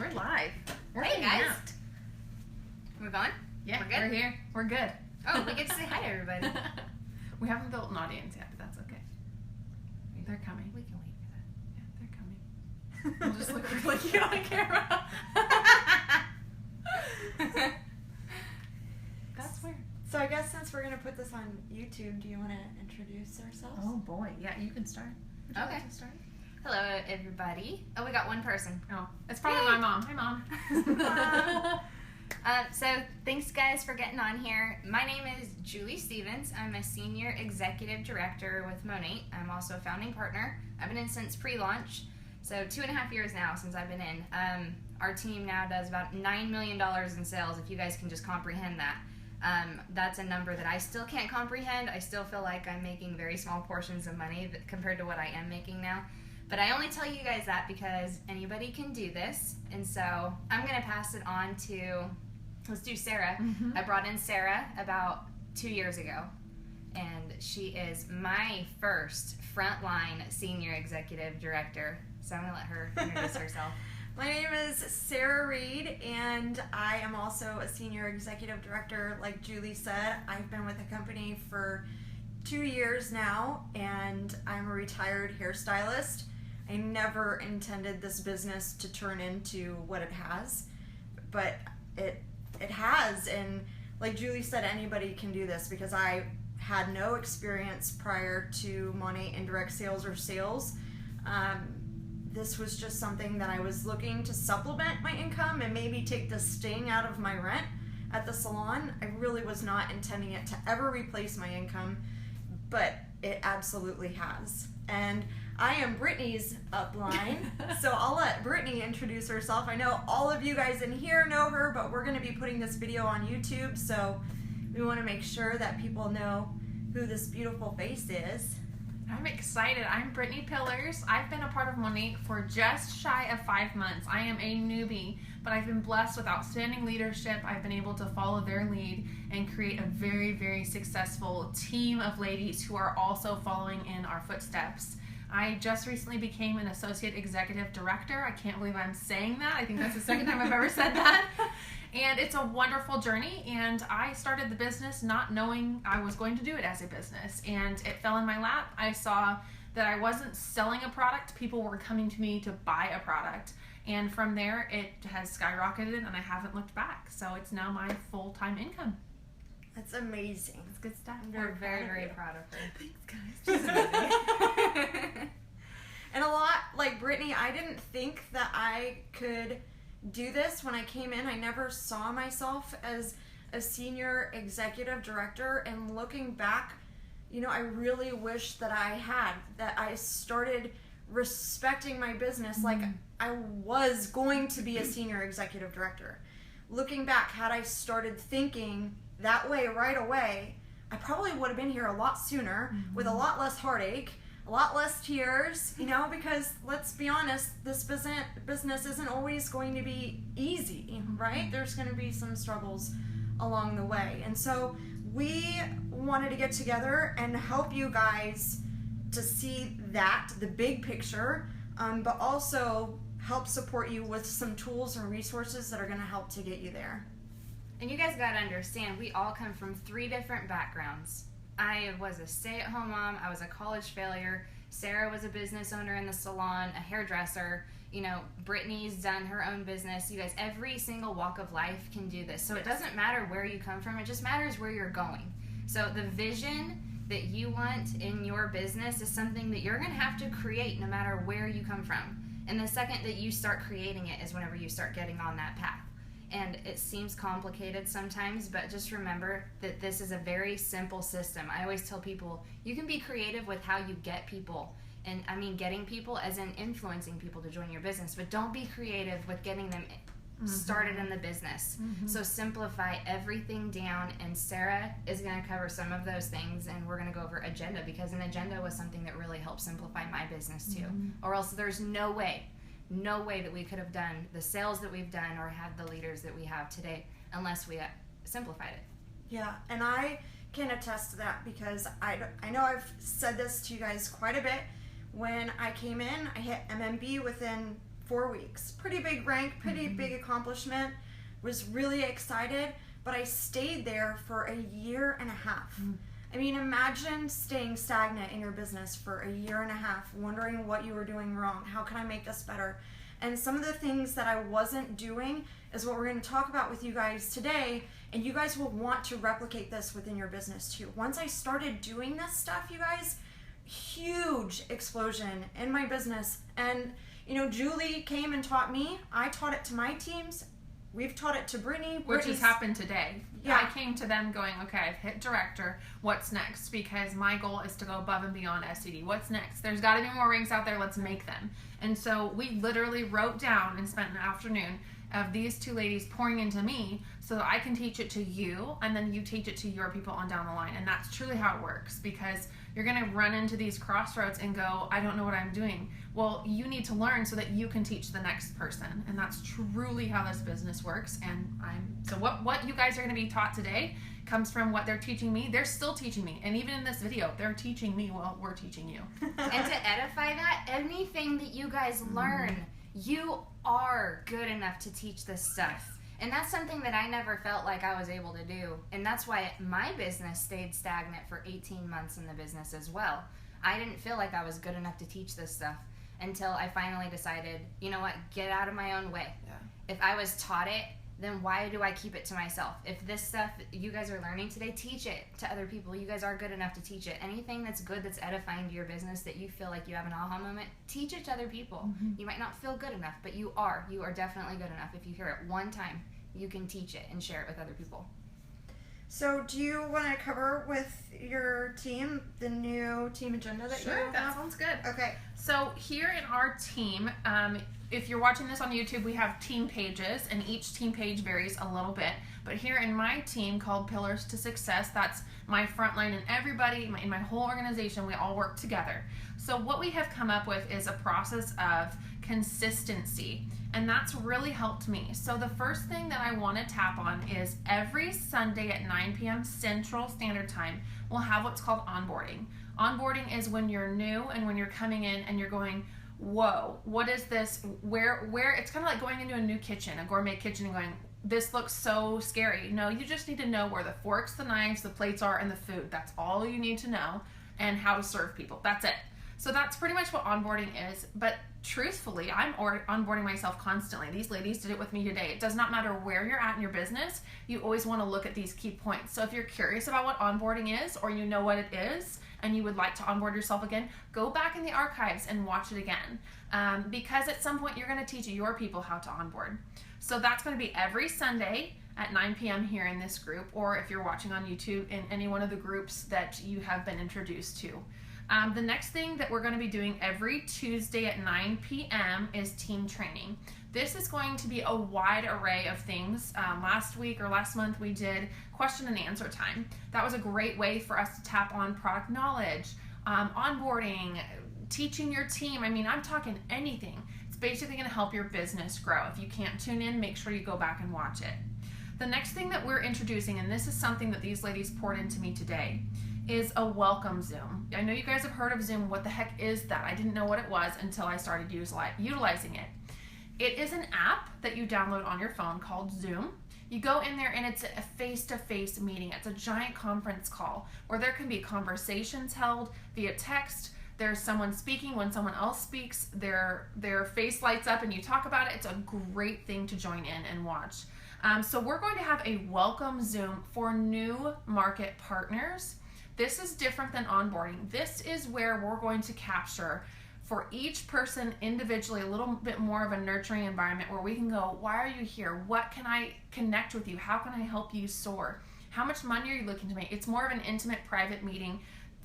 We're live. Hey guys. We're going? Yeah, we're good. We're here. We're good. Oh, we get to say hi to everybody. We haven't built an audience yet, but that's okay. They're coming. We can wait for that. Yeah, they're coming. We'll just look really cute on camera. That's weird. So I guess since we're going to put this on YouTube, do you want to introduce ourselves? Oh boy, yeah, you can start. Would you Okay. like to start? Hello, everybody. Oh, we got one person. Oh, it's probably my mom. Hi, Mom. So thanks guys for getting on here. My name is Julie Stevens. I'm a senior executive director with Monate. I'm also a founding partner. I've been in since pre-launch, so 2.5 years now since I've been in. Our team now does about $9 million in sales, if you guys can just comprehend that. That's a number that I still can't comprehend. I still feel like I'm making very small portions of money compared to what I am making now. But I only tell you guys that because anybody can do this. And so I'm going to pass it on to, let's do Sarah. Mm-hmm. I brought in Sarah about 2 years ago. And she is my first frontline senior executive director. So I'm going to let her introduce herself. My name is Sarah Reed, and I am also a senior executive director. Like Julie said, I've been with the company for 2 years now, and I'm a retired hairstylist. I never intended this business to turn into what it has, but it has. And like Julie said, anybody can do this because I had no experience prior to Monate indirect sales or sales. This was just something that I was looking to supplement my income and maybe take the sting out of my rent at the salon. I really was not intending it to ever replace my income, but it absolutely has. And I am Brittany's upline, so I'll let Brittany introduce herself. I know all of you guys in here know her, but we're going to be putting this video on YouTube, so we want to make sure that people know who this beautiful face is. I'm excited. I'm Brittany Pillars. I've been a part of Monate for just shy of 5 months. I am a newbie, but I've been blessed with outstanding leadership. I've been able to follow their lead and create a very, very successful team of ladies who are also following in our footsteps. I just recently became an associate executive director. I can't believe I'm saying that. I think that's the second time I've ever said that. And it's a wonderful journey, and I started the business not knowing I was going to do it as a business, and it fell in my lap. I saw that I wasn't selling a product, people were coming to me to buy a product, and from there it has skyrocketed and I haven't looked back. So it's now my full-time income. That's amazing. It's good stuff. We're very, very proud of her. Thanks, guys. And a lot like Brittany, I didn't think that I could do this when I came in. I never saw myself as a senior executive director, and looking back, you know, I really wish that I started respecting my business like I was going to be a senior executive director. Looking back, had I started thinking that way right away, I probably would have been here a lot sooner with a lot less heartache, a lot less tears, you know, because let's be honest, this business isn't always going to be easy, right? There's going to be some struggles along the way. And so we wanted to get together and help you guys to see that, the big picture, but also help support you with some tools and resources that are going to help to get you there. And you guys got to understand, we all come from 3 different backgrounds. I was a stay-at-home mom. I was a college failure. Sarah was a business owner in the salon, a hairdresser. You know, Brittany's done her own business. You guys, every single walk of life can do this. So it doesn't matter where you come from. It just matters where you're going. So the vision that you want in your business is something that you're going to have to create no matter where you come from. And the second that you start creating it is whenever you start getting on that path. And it seems complicated sometimes, but just remember that this is a very simple system. I always tell people, you can be creative with how you get people. And I mean getting people as in influencing people to join your business, but don't be creative with getting them started in the business. So simplify everything down, and Sarah is going to cover some of those things, and we're going to go over agenda, because an agenda was something that really helped simplify my business too. Or else there's no way that we could have done the sales that we've done or had the leaders that we have today unless we simplified it. Yeah, and I can attest to that because I know I've said this to you guys quite a bit. When I came in, I hit MMB within 4 weeks. Pretty big rank, pretty big accomplishment. Was really excited, but I stayed there for a year and a half. I mean, imagine staying stagnant in your business for a year and a half, wondering what you were doing wrong. How can I make this better? And some of the things that I wasn't doing is what we're going to talk about with you guys today. And you guys will want to replicate this within your business too. Once I started doing this stuff, you guys, huge explosion in my business. And, you know, Julie came and taught me. I taught it to my teams. We've taught it to Brittany. Which has happened today. Yeah. I came to them going, okay, I've hit director. What's next? Because my goal is to go above and beyond SCD. What's next? There's got to be more ranks out there. Let's make them. And so we literally wrote down and spent an afternoon of these two ladies pouring into me so that I can teach it to you, and then you teach it to your people on down the line. And that's truly how it works, because you're going to run into these crossroads and go, I don't know what I'm doing. Well, you need to learn so that you can teach the next person. And that's truly how this business works. And so what you guys are going to be taught today comes from what they're teaching me. They're still teaching me. And even in this video, they're teaching me while we're teaching you. And to edify that, anything that you guys learn, you are good enough to teach this stuff. And that's something that I never felt like I was able to do. And that's why my business stayed stagnant for 18 months in the business as well. I didn't feel like I was good enough to teach this stuff until I finally decided, you know what, get out of my own way. Yeah. If I was taught it, then why do I keep it to myself? If this stuff you guys are learning today, teach it to other people. You guys are good enough to teach it. Anything that's good, that's edifying to your business, that you feel like you have an aha moment, teach it to other people. You might not feel good enough, but you are definitely good enough. If you hear it one time, you can teach it and share it with other people. So do you want to cover with your team the new team agenda that you have? Sure, that sounds good. Okay. So here in our team, if you're watching this on YouTube, we have team pages, and each team page varies a little bit. But here in my team called Pillars to Success, that's my frontline, and everybody in my whole organization, we all work together. So what we have come up with is a process of consistency, and that's really helped me. So the first thing that I want to tap on is every Sunday at 9 p.m. Central Standard Time, we'll have what's called onboarding. Onboarding is when you're new and when you're coming in and you're going, whoa, what is this? Where it's kind of like going into a new kitchen, a gourmet kitchen, and going, this looks so scary. No, you just need to know where the forks, the knives, the plates are, and the food. That's all you need to know, and how to serve people. That's it. So that's pretty much what onboarding is. But truthfully, I'm onboarding myself constantly. These ladies did it with me today. It does not matter where you're at in your business. You always want to look at these key points. So if you're curious about what onboarding is, or you know what it is, and you would like to onboard yourself again, go back in the archives and watch it again. Because at some point you're going to teach your people how to onboard. So that's going to be every Sunday at 9 p.m. here in this group, or if you're watching on YouTube, in any one of the groups that you have been introduced to. The next thing that we're going to be doing every Tuesday at 9 p.m. is team training. This is going to be a wide array of things. Last week or last month we did question and answer time. That was a great way for us to tap on product knowledge, onboarding, teaching your team. I mean, I'm talking anything. It's basically going to help your business grow. If you can't tune in, make sure you go back and watch it. The next thing that we're introducing, and this is something that these ladies poured into me today, is a welcome Zoom. I know you guys have heard of Zoom. What the heck is that? I didn't know what it was until I started utilizing it. It is an app that you download on your phone called Zoom. You go in there and it's a face-to-face meeting. It's a giant conference call where there can be conversations held via text. There's someone speaking. When someone else speaks, their face lights up and you talk about it. It's a great thing to join in and watch. So we're going to have a welcome Zoom for new market partners. This is different than onboarding. This is where we're going to capture for each person individually a little bit more of a nurturing environment where we can go, why are you here? What can I connect with you? How can I help you soar? How much money are you looking to make? It's more of an intimate, private meeting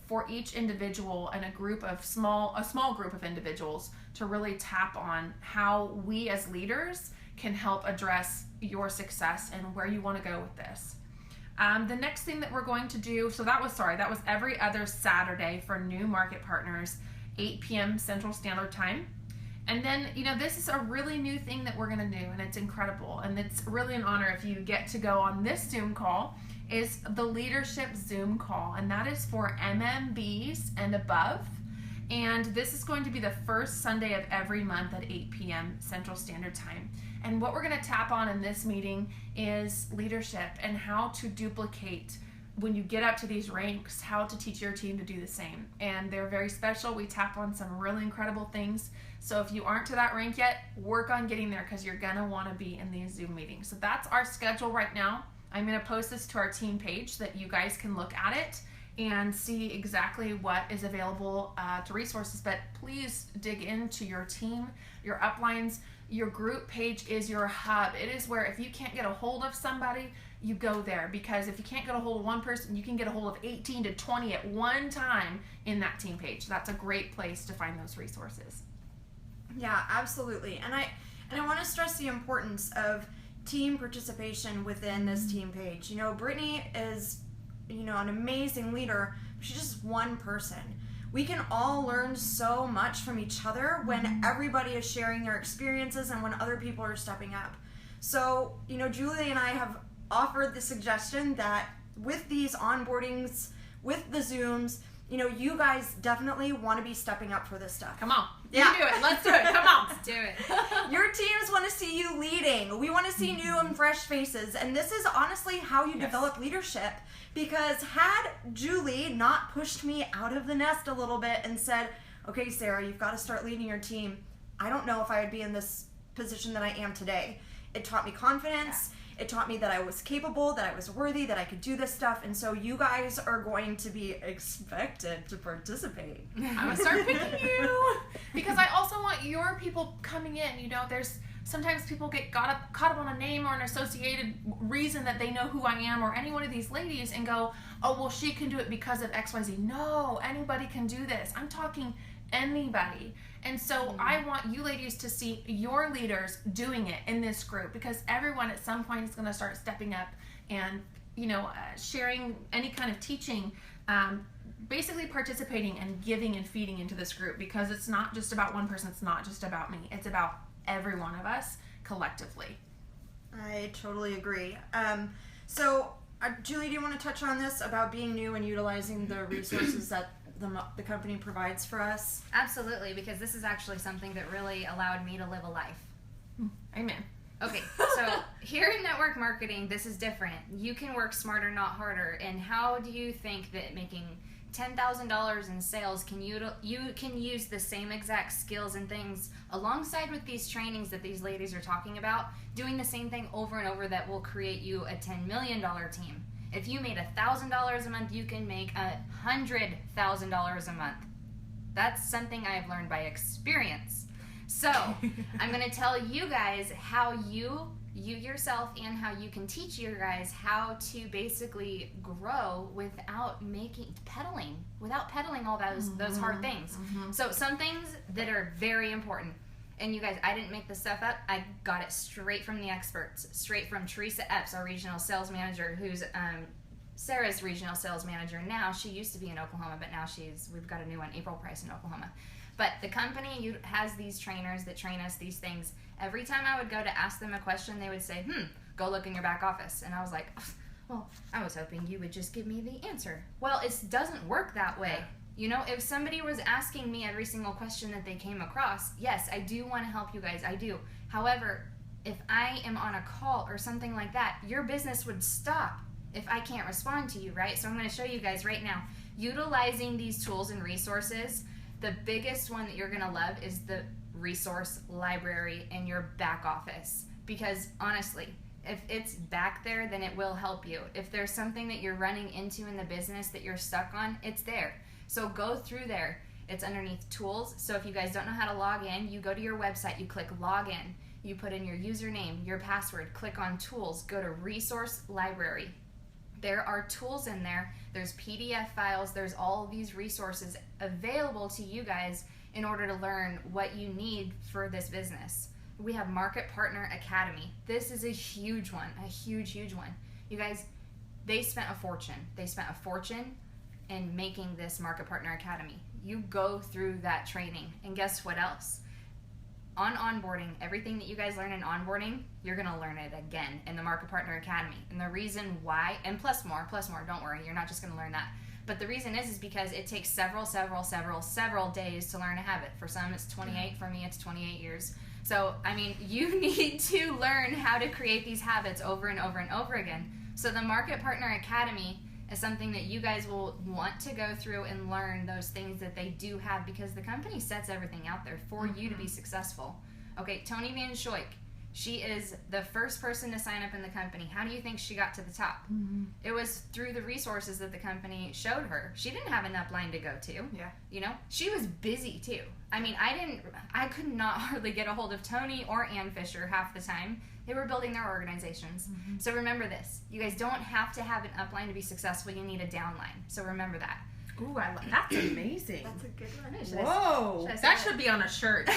for each individual and a small group of individuals to really tap on how we as leaders can help address your success and where you want to go with this. The next thing that we're going to do, that was every other Saturday for new market partners, 8 p.m. Central Standard Time. And then, this is a really new thing that we're going to do, and it's incredible. And it's really an honor if you get to go on this Zoom call, is the Leadership Zoom call. And that is for MMBs and above. And this is going to be the first Sunday of every month at 8 p.m. Central Standard Time. And what we're going to tap on in this meeting is leadership and how to duplicate when you get up to these ranks, how to teach your team to do the same. And they're very special. We tap on some really incredible things. So if you aren't to that rank yet, work on getting there because you're going to want to be in these Zoom meetings. So that's our schedule right now. I'm going to post this to our team page so that you guys can look at it and see exactly what is available to resources. But please dig into your team, your uplines. Your group page is your hub. It is where if you can't get a hold of somebody, you go there, because if you can't get a hold of one person, you can get a hold of 18 to 20 at one time in that team page. That's a great place to find those resources. Yeah, absolutely. And I want to stress the importance of team participation within this team page. You know, Brittany is, you know, an amazing leader. She's just one person. We can all learn so much from each other when everybody is sharing their experiences and when other people are stepping up. So, you know, Julie and I have offered the suggestion that with these onboardings, with the Zooms, you know, you guys definitely want to be stepping up for this stuff. Come on. You can do it. Let's do it. Come on. Let's do it. Your teams want to see you leading. We want to see new and fresh faces. And this is honestly how you develop leadership. Because had Julie not pushed me out of the nest a little bit and said, okay, Sarah, you've got to start leading your team, I don't know if I would be in this position that I am today. It taught me confidence. It taught me that I was capable, that I was worthy, that I could do this stuff. And so you guys are going to be expected to participate. I'm going to start picking you. Because I also want your people coming in. You know, there's sometimes people get caught up on a name or an associated reason that they know who I am or any one of these ladies and go, oh, well, she can do it because of XYZ. No, anybody can do this. I'm talking anybody. And so I want you ladies to see your leaders doing it in this group, because everyone at some point is going to start stepping up and, you know, sharing any kind of teaching, basically participating and giving and feeding into this group, because it's not just about one person. It's not just about me. It's about every one of us collectively. I totally agree. So, Julie, do you want to touch on this about being new and utilizing the resources that the company provides for us? Absolutely, because this is actually something that really allowed me to live a life. Amen. Okay, so here in network marketing, this is different. You can work smarter, not harder. And how do you think that making $10,000 in sales you can use the same exact skills and things alongside with these trainings that these ladies are talking about, doing the same thing over and over that will create you a $10 million team? If you made $1,000 a month, you can make $100,000 a month. That's something I've learned by experience. So I'm going to tell you guys how you yourself and how you can teach your guys how to basically grow without peddling all those hard things. So some things that are very important. And you guys, I didn't make this stuff up. I got it straight from the experts, straight from Teresa Epps, our regional sales manager, who's Sarah's regional sales manager now. She used to be in Oklahoma, but now we've got a new one, April Price, in Oklahoma. But the company has these trainers that train us these things. Every time I would go to ask them a question, they would say, go look in your back office. And I was like, well, I was hoping you would just give me the answer. Well, it doesn't work that way. You know, if somebody was asking me every single question that they came across, yes, I do want to help you guys. I do. However, if I am on a call or something like that, your business would stop if I can't respond to you, right? So I'm going to show you guys right now. Utilizing these tools and resources, the biggest one that you're going to love is the resource library in your back office. Because honestly, if it's back there, then it will help you. If there's something that you're running into in the business that you're stuck on, it's there. So go through there. It's underneath tools. So if you guys don't know how to log in, you go to your website, you click login, you put in your username, your password, click on tools, go to resource library. There are tools in there. There's PDF files. There's all these resources available to you guys in order to learn what you need for this business. We have Market Partner Academy. This is a huge one, a huge, huge one. You guys, they spent a fortune. They spent a fortune in making this Market Partner Academy. You go through that training, and guess what else? On onboarding, everything that you guys learn in onboarding, you're gonna learn it again in the Market Partner Academy. And the reason why, and plus more, don't worry, you're not just gonna learn that. But the reason is because it takes several days to learn a habit. For some, it's 28. For me, it's 28 years. So, I mean, you need to learn how to create these habits over and over and over again. So the Market Partner Academy is something that you guys will want to go through and learn those things that they do have, because the company sets everything out there for you to be successful. Okay, Tony Van Schoik, she is the first person to sign up in the company. How do you think she got to the top? It was through the resources that the company showed her. She didn't have an upline to go to. Yeah. You know, she was busy too. I mean, I could not hardly get a hold of Tony or Ann Fisher half the time. They were building their organizations. So remember this. You guys don't have to have an upline to be successful. You need a downline. So remember that. Ooh, that's amazing. That's a good one. Whoa, that should be on a shirt.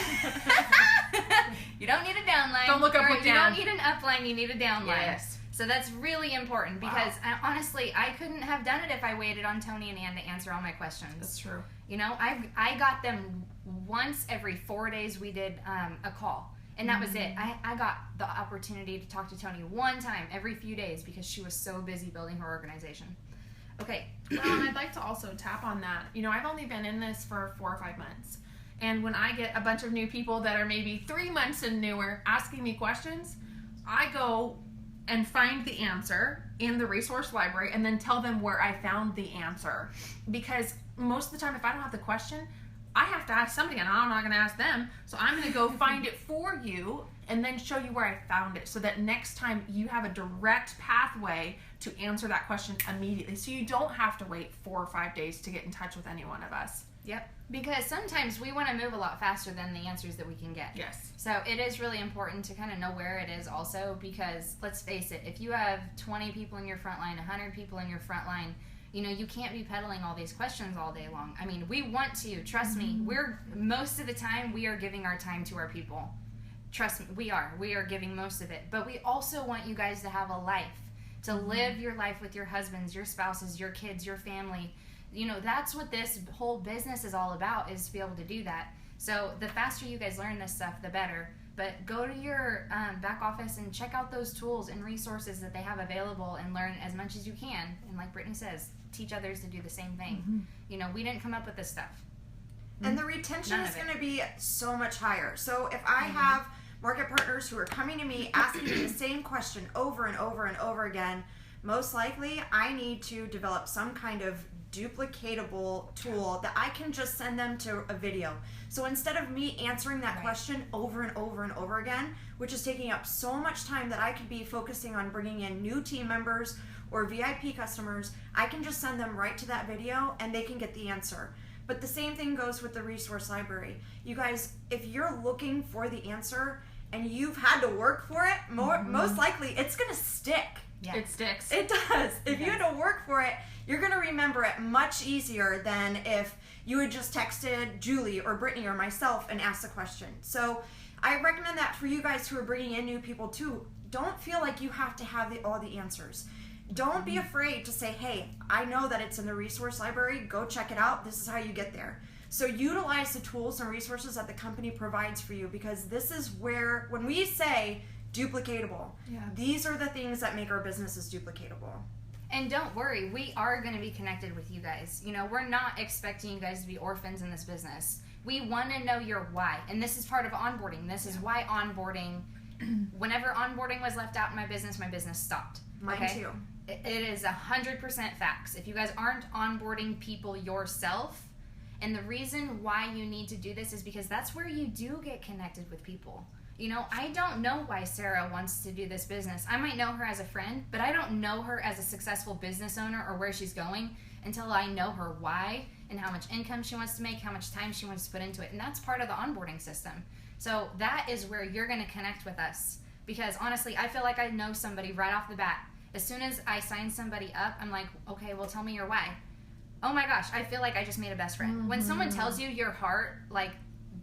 You don't need a downline. Don't look up, look down. You don't need an upline, you need a downline. Yes. So that's really important, because honestly, I couldn't have done it if I waited on Tony and Ann to answer all my questions. That's true. You know, I got them once every 4 days. We did a call. And that was it. I got the opportunity to talk to Tony one time every few days because she was so busy building her organization. Okay. Well, and I'd like to also tap on that. You know, I've only been in this for 4 or 5 months. And when I get a bunch of new people that are maybe 3 months and newer asking me questions, I go and find the answer in the resource library and then tell them where I found the answer. Because most of the time, if I don't have the question, I have to ask somebody, and I'm not going to ask them. So I'm going to go find it for you and then show you where I found it, so that next time you have a direct pathway to answer that question immediately. So you don't have to wait 4 or 5 days to get in touch with any one of us. Yep. Because sometimes we want to move a lot faster than the answers that we can get. Yes. So it is really important to kind of know where it is also, because let's face it, if you have 20 people in your front line, 100 people in your front line, you know, you can't be peddling all these questions all day long. I mean, we want to, trust me, most of the time we are giving our time to our people. Trust me, we are giving most of it. But we also want you guys to have a life, to live your life with your husbands, your spouses, your kids, your family. You know, that's what this whole business is all about, is to be able to do that. So the faster you guys learn this stuff, the better. But go to your back office and check out those tools and resources that they have available and learn as much as you can. And like Brittany says, teach others to do the same thing. You know, we didn't come up with this stuff. And the retention is going to be so much higher. So if I have market partners who are coming to me asking me the same question over and over and over again, most likely I need to develop some kind of duplicatable tool that I can just send them to a video. So instead of me answering that question over and over and over again, which is taking up so much time that I could be focusing on bringing in new team members or VIP customers, I can just send them right to that video and they can get the answer. But the same thing goes with the resource library. You guys, if you're looking for the answer and you've had to work for it, most likely it's going to stick. Yeah. It sticks. It does. If you had to work for it, you're going to remember it much easier than if you had just texted Julie or Brittany or myself and asked a question. So I recommend that for you guys who are bringing in new people too. Don't feel like you have to have all the answers. Don't be afraid to say, hey, I know that it's in the resource library. Go check it out. This is how you get there. So utilize the tools and resources that the company provides for you, because this is where, when we say duplicatable, these are the things that make our businesses duplicatable. And don't worry, we are going to be connected with you guys. You know, we're not expecting you guys to be orphans in this business. We want to know your why. And this is part of onboarding. This is why onboarding, whenever onboarding was left out in my business stopped. Mine too. It is 100% facts. If you guys aren't onboarding people yourself, and the reason why you need to do this is because that's where you do get connected with people. You know, I don't know why Sarah wants to do this business. I might know her as a friend, but I don't know her as a successful business owner or where she's going until I know her why and how much income she wants to make, how much time she wants to put into it. And that's part of the onboarding system. So that is where you're going to connect with us. Because honestly, I feel like I know somebody right off the bat. As soon as I sign somebody up, I'm like, okay, well, tell me your why. Oh my gosh, I feel like I just made a best friend. When someone tells you your heart, like,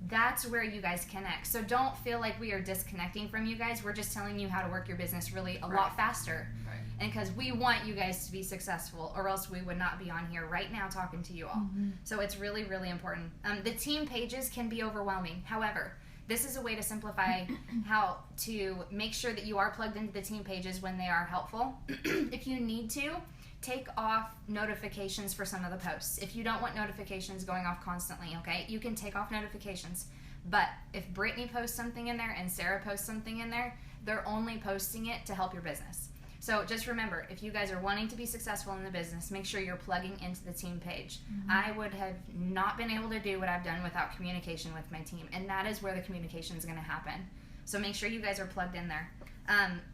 that's where you guys connect. So don't feel like we are disconnecting from you guys. We're just telling you how to work your business really a lot faster. Right. And because we want you guys to be successful, or else we would not be on here right now talking to you all. So it's really, really important. The team pages can be overwhelming. However, this is a way to simplify how to make sure that you are plugged into the team pages when they are helpful. If you need to, take off notifications for some of the posts. If you don't want notifications going off constantly, okay, you can take off notifications. But if Brittany posts something in there and Sarah posts something in there, they're only posting it to help your business. So just remember, if you guys are wanting to be successful in the business, make sure you're plugging into the team page. I would have not been able to do what I've done without communication with my team, and that is where the communication is going to happen. So make sure you guys are plugged in there.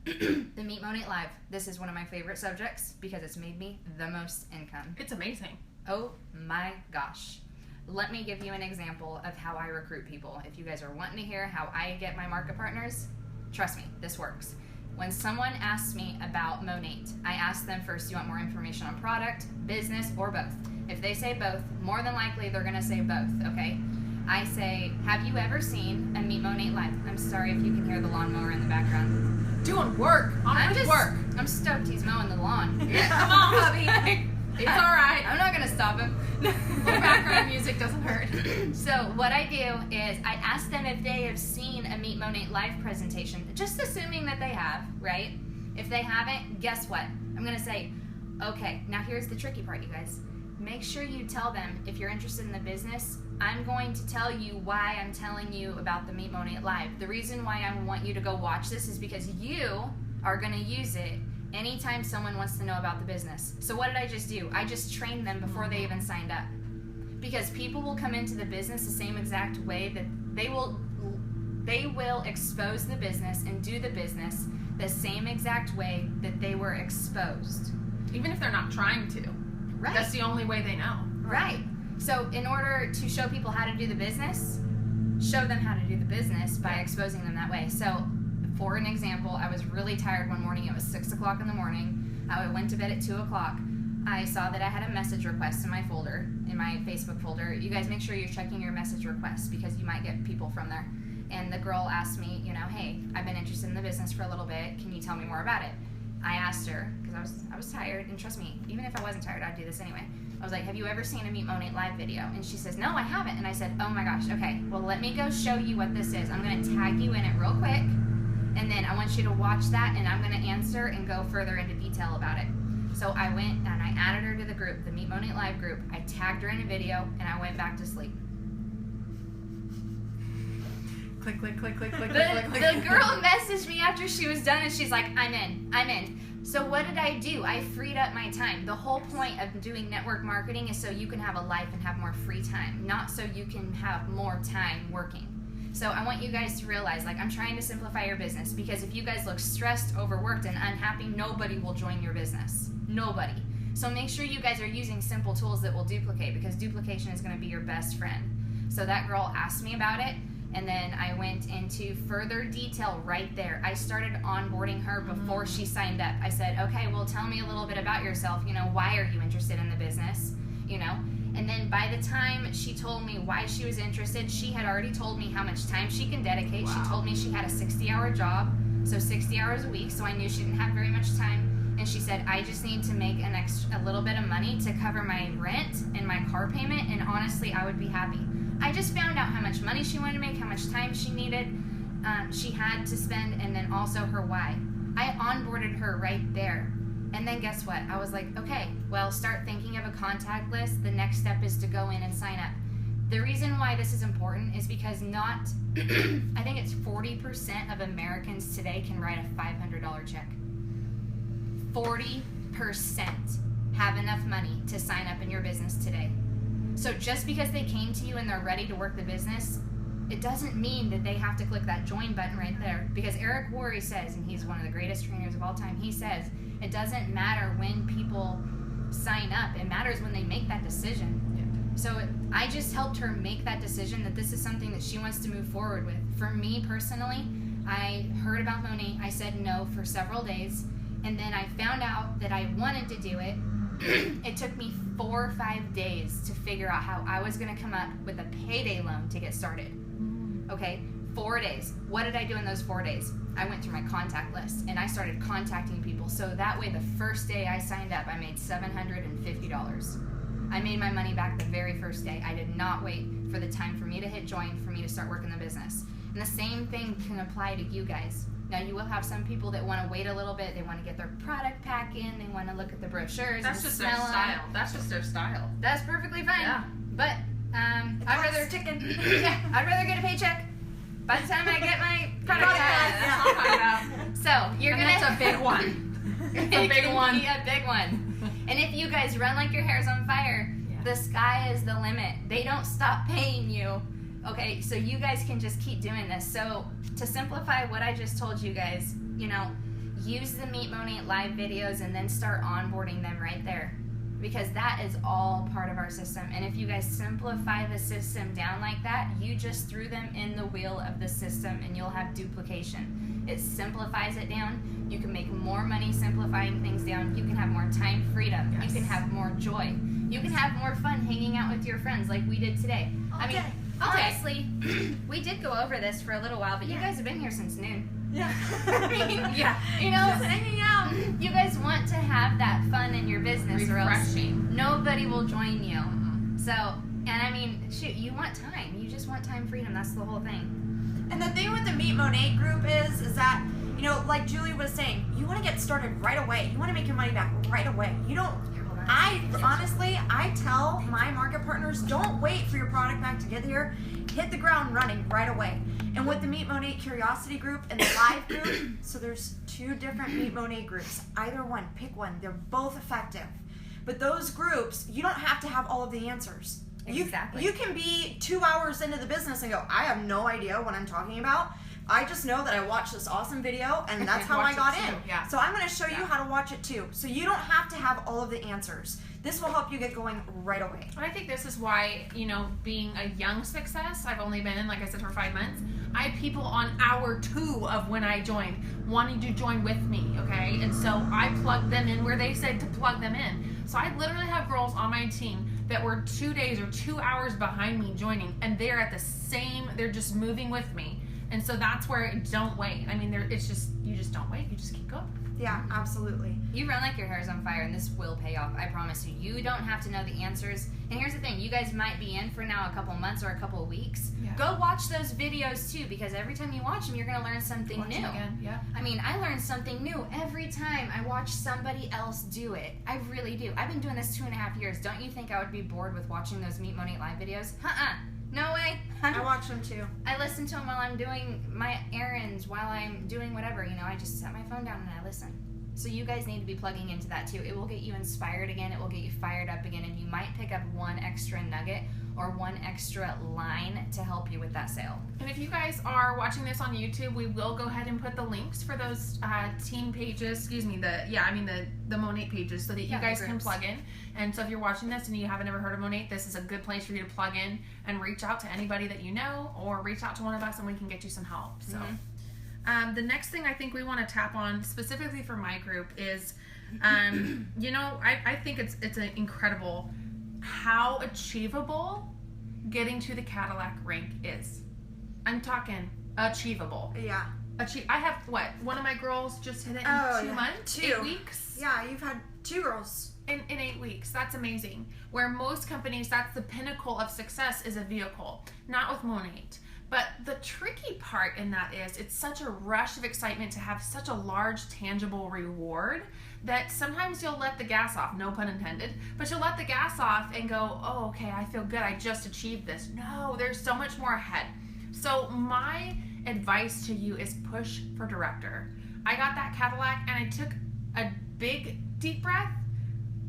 The Meet Monate Live, this is one of my favorite subjects because it's made me the most income. It's amazing. Oh my gosh. Let me give you an example of how I recruit people. If you guys are wanting to hear how I get my market partners, trust me, this works. When someone asks me about Monate, I ask them first, do you want more information on product, business, or both? If they say both, more than likely they're going to say both, okay? I say, have you ever seen a Meet Monate Live? I'm sorry if you can hear the lawnmower in the background. Doing work. I'm stoked he's mowing the lawn. Come on, hubby. It's all right. I'm not going to stop him. Little background music doesn't hurt. So what I do is I ask them if they have seen a Meet Monate Live presentation, just assuming that they have, right? If they haven't, guess what? I'm going to say, okay, now here's the tricky part, you guys. Make sure you tell them if you're interested in the business, I'm going to tell you why I'm telling you about the Meet Monate Live. The reason why I want you to go watch this is because you are going to use it anytime someone wants to know about the business. So what did I just do? I just trained them before they even signed up. Because people will come into the business the same exact way that they will expose the business and do the business the same exact way that they were exposed. Even if they're not trying to. Right. That's the only way they know. Right. So in order to show people how to do the business, show them how to do the business by exposing them that way. So for an example, I was really tired one morning. It was 6 o'clock in the morning. I went to bed at 2 o'clock. I saw that I had a message request in my folder, in my Facebook folder. You guys make sure you're checking your message requests because you might get people from there. And the girl asked me, hey, I've been interested in the business for a little bit. Can you tell me more about it? I asked her, because I was tired, and trust me, even if I wasn't tired, I'd do this anyway. I was like, have you ever seen a Meet Monate Live video? And she says, no, I haven't. And I said, oh my gosh, okay, well, let me go show you what this is. I'm going to tag you in it real quick, and then I want you to watch that, and I'm going to answer and go further into detail about it. So I went and I added her to the group, the Meet Monate Live group. I tagged her in a video, and I went back to sleep. Click, click, click, click, click, The click, click. girl messaged me after she was done, and she's like, I'm in. So what did I do? I freed up my time. The whole point of doing network marketing is so you can have a life and have more free time, not so you can have more time working. So I want you guys to realize, I'm trying to simplify your business, because if you guys look stressed, overworked, and unhappy, nobody will join your business. Nobody. So make sure you guys are using simple tools that will duplicate, because duplication is going to be your best friend. So that girl asked me about it, and then I went into further detail right there. I started onboarding her before she signed up. I said, okay, well, tell me a little bit about yourself. Why are you interested in the business? And then by the time she told me why she was interested, she had already told me how much time she can dedicate. Wow. She told me she had a 60-hour job, so 60 hours a week, so I knew she didn't have very much time. And she said, I just need to make a little bit of money to cover my rent and my car payment, and honestly, I would be happy. I just found out how much money she wanted to make, how much time she needed, she had to spend, and then also her why. I onboarded her right there. And then guess what? I was like, okay, well, start thinking of a contact list. The next step is to go in and sign up. The reason why this is important is because I think it's 40% of Americans today can write a $500 check. 40% have enough money to sign up in your business today. So just because they came to you and they're ready to work the business, it doesn't mean that they have to click that join button right there. Because Eric Worre says, and he's one of the greatest trainers of all time, he says, it doesn't matter when people sign up. It matters when they make that decision. Yeah. So I just helped her make that decision that this is something that she wants to move forward with. For me personally, I heard about Monate. I said no for several days. And then I found out that I wanted to do it. It took me 4 or 5 days to figure out how I was going to come up with a payday loan to get started. Okay, 4 days. What did I do in those 4 days? I went through my contact list and I started contacting people. So that way, the first day I signed up, I made $750. I made my money back the very first day. I did not wait for the time for me to hit join for me to start working the business. And the same thing can apply to you guys. Now, you will have some people that want to wait a little bit. They want to get their product pack in. They want to look at the brochures. That's just their style. That's just their style. That's perfectly fine. Yeah. But I'd rather I'd rather get a paycheck by the time I get my product pack. So you're gonna. It's a big one. It's a big one. A big one. And if you guys run like your hair's on fire, the sky is the limit. They don't stop paying you. Okay, so you guys can just keep doing this. So to simplify what I just told you guys, use the Meet Monate live videos and then start onboarding them right there. Because that is all part of our system. And if you guys simplify the system down like that, you just threw them in the wheel of the system and you'll have duplication. It simplifies it down. You can make more money simplifying things down. You can have more time freedom. Yes. You can have more joy. You can have more fun hanging out with your friends like we did today. Honestly, we did go over this for a little while, but you guys have been here since noon. Yeah. Hanging out. You guys want to have that fun in your business, or else nobody will join you. So, shoot, you want time. You just want time freedom. That's the whole thing. And the thing with the Meet Monate group is that, like Julie was saying, you want to get started right away. You want to make your money back right away. You don't. I tell my market partners, don't wait for your product pack to get here. Hit the ground running right away. And with the Meet Monate Curiosity group and the live group, so there's 2 different Meet Monate groups. Either one, pick one. They're both effective. But those groups, you don't have to have all of the answers. Exactly. You can be 2 hours into the business and go, I have no idea what I'm talking about. I just know that I watched this awesome video and that's how I got in. Yeah. So I'm going to show you how to watch it too. So you don't have to have all of the answers. This will help you get going right away. And I think this is why, being a young success, I've only been in, like I said, for 5 months. I had people on hour 2 of when I joined wanting to join with me, okay? And so I plugged them in where they said to plug them in. So I literally have girls on my team that were 2 days or 2 hours behind me joining, and they're at the same, they're just moving with me. And so that's where don't wait. It's just, you just don't wait. You just keep going. Yeah, absolutely. You run like your hair's on fire, and this will pay off. I promise you. You don't have to know the answers. And here's the thing. You guys might be in for now a couple months or a couple of weeks. Yeah. Go watch those videos, too, because every time you watch them, you're going to learn something new. Again. Yeah. I learn something new every time I watch somebody else do it. I really do. I've been doing this 2.5 years. Don't you think I would be bored with watching those Meet Monate live videos? No way. I watch them too. I listen to them while I'm doing my errands, while I'm doing whatever. I just set my phone down and I listen. So you guys need to be plugging into that too. It will get you inspired again. It will get you fired up again. And you might pick up one extra nugget or one extra line to help you with that sale. And if you guys are watching this on YouTube, we will go ahead and put the links for those team pages, the Monate pages, so that you guys can plug in. And so if you're watching this and you haven't ever heard of Monate, this is a good place for you to plug in and reach out to anybody that you know, or reach out to one of us and we can get you some help. So the next thing I think we want to tap on specifically for my group is, I think it's an incredible how achievable getting to the Cadillac rank is. I'm talking achievable. Yeah. I have one of my girls just hit it in 2 months, 8 weeks. Yeah, you've had 2 girls in 8 weeks. That's amazing. Where most companies, that's the pinnacle of success, is a vehicle. Not with Monate. But the tricky part in that is it's such a rush of excitement to have such a large tangible reward that sometimes you'll let the gas off, no pun intended, but you'll let the gas off and go, oh, okay, I feel good, I just achieved this. No, there's so much more ahead. So my advice to you is push for director. I got that Cadillac and I took a big deep breath,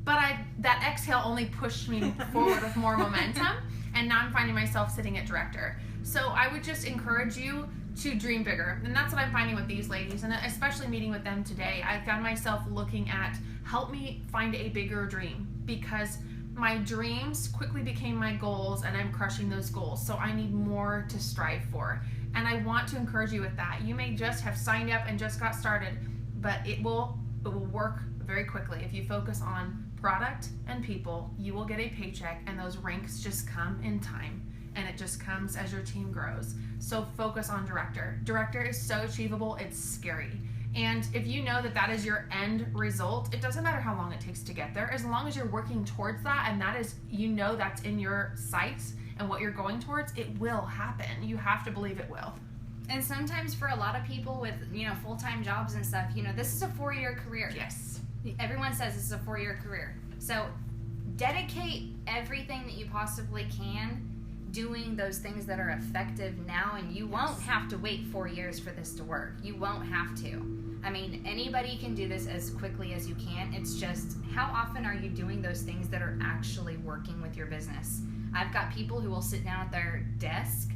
but that exhale only pushed me forward with more momentum, and now I'm finding myself sitting at director. So I would just encourage you to dream bigger. And that's what I'm finding with these ladies, and especially meeting with them today. I found myself looking at, help me find a bigger dream, because my dreams quickly became my goals and I'm crushing those goals. So I need more to strive for. And I want to encourage you with that. You may just have signed up and just got started, but it will work very quickly. If you focus on product and people, you will get a paycheck, and those ranks just come in time. And it just comes as your team grows. So focus on director. Director is so achievable, it's scary. And if you know that is your end result, it doesn't matter how long it takes to get there, as long as you're working towards that, and that is, that's in your sights and what you're going towards, it will happen. You have to believe it will. And sometimes for a lot of people with, full-time jobs and stuff, this is a 4-year career. Yes. Everyone says this is a 4-year career. So dedicate everything that you possibly can doing those things that are effective now, and you won't have to wait 4 years for this to work. You won't have to. I mean, anybody can do this as quickly as you can. It's just, how often are you doing those things that are actually working with your business? I've got people who will sit down at their desk,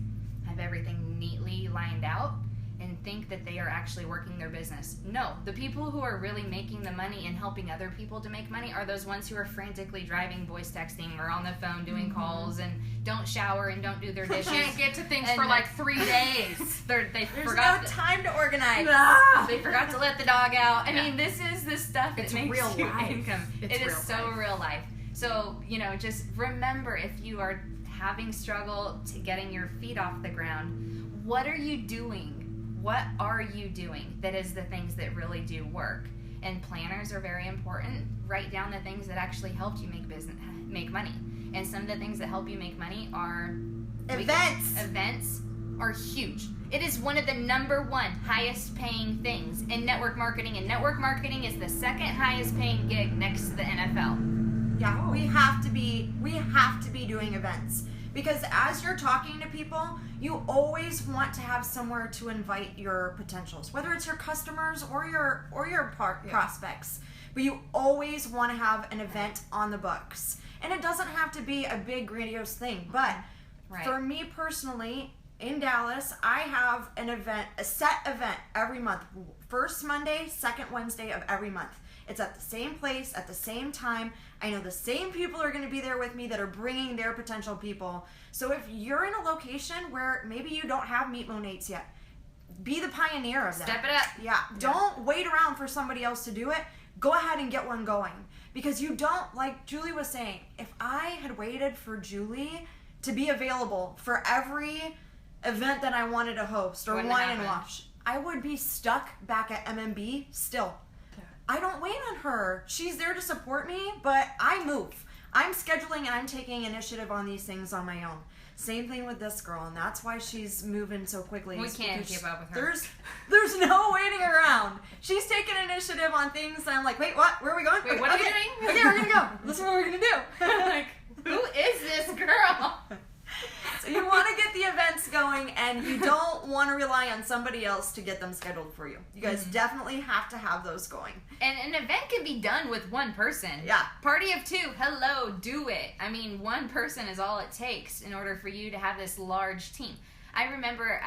have everything neatly lined out, and think that they are actually working their business. No, the people who are really making the money and helping other people to make money are those ones who are frantically driving, voice texting, or on the phone doing calls, and don't shower and don't do their dishes. Can't get to things for like 3 days. There's forgot no time to organize. They forgot to let the dog out. I mean, this is the stuff that It's makes real you life. income. It's It is real so life. real life. So, just remember, if you are having struggle to getting your feet off the ground, what are you doing? What are you doing that is the things that really do work? And planners are very important. Write down the things that actually helped you make money. And some of the things that help you make money are Events. Events are huge. It is one of the number 1 highest paying things in network marketing, and network marketing is the second highest paying gig next to the NFL. Yeah, we have to be doing events, because as you're talking to people, you always want to have somewhere to invite your potentials, whether it's your customers or your prospects. But you always want to have an event on the books, and it doesn't have to be a big grandiose thing. But for me personally, in Dallas, I have a set event every month. First Monday, second Wednesday of every month. It's at the same place, at the same time. I know the same people are going to be there with me that are bringing their potential people. So if you're in a location where maybe you don't have Meet Monates yet, be the pioneer of that. Step it up. Yeah. Don't wait around for somebody else to do it. Go ahead and get one going. Because you don't, like Julie was saying, if I had waited for Julie to be available for every event that I wanted to host or wine and wash, I would be stuck back at MMB still. I don't wait on her. She's there to support me, but I move. I'm scheduling and I'm taking initiative on these things on my own. Same thing with this girl, and that's why she's moving so quickly. We can't keep up with her. There's no waiting around. She's taking initiative on things, and I'm like, wait, what? Where are we going? Wait, what are you doing? Okay, we're gonna go. This is what we're gonna do. Like, who is this girl? So you want to get the events going, and you don't want to rely on somebody else to get them scheduled for you. You guys definitely have to have those going. And an event can be done with one person. Yeah. Party of 2, hello, do it. I mean, one person is all it takes in order for you to have this large team. I remember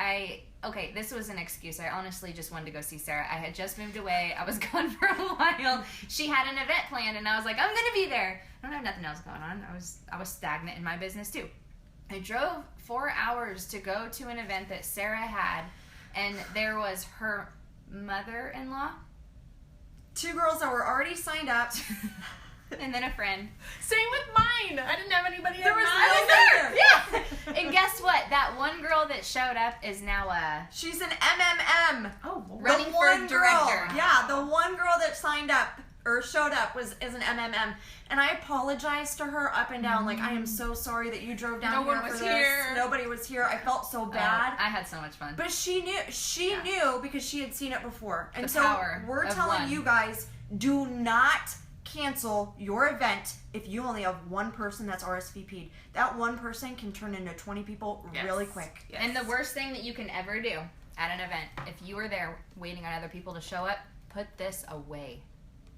this was an excuse. I honestly just wanted to go see Sarah. I had just moved away. I was gone for a while. She had an event planned, and I was like, I'm going to be there. I don't have nothing else going on. I was stagnant in my business, too. I drove 4 hours to go to an event that Sarah had, and there was her mother-in-law. 2 girls that were already signed up. And then a friend. Same with mine. I didn't have anybody There was I was no there. Yeah. And guess what? That one girl that showed up is now She's an MMM. Oh, running The for one director. Girl, yeah, the one girl that signed up or showed up is an MMM. And I apologized to her up and down. Like, I am so sorry that you drove down No here one was for here. this. Nobody was here. I felt so bad. I had so much fun. But she knew because she had seen it before. And The so power we're of telling one. you guys, do not cancel your event if you only have one person that's RSVP'd. That one person can turn into 20 people really quick. Yes. And the worst thing that you can ever do at an event, if you are there waiting on other people to show up, put this away.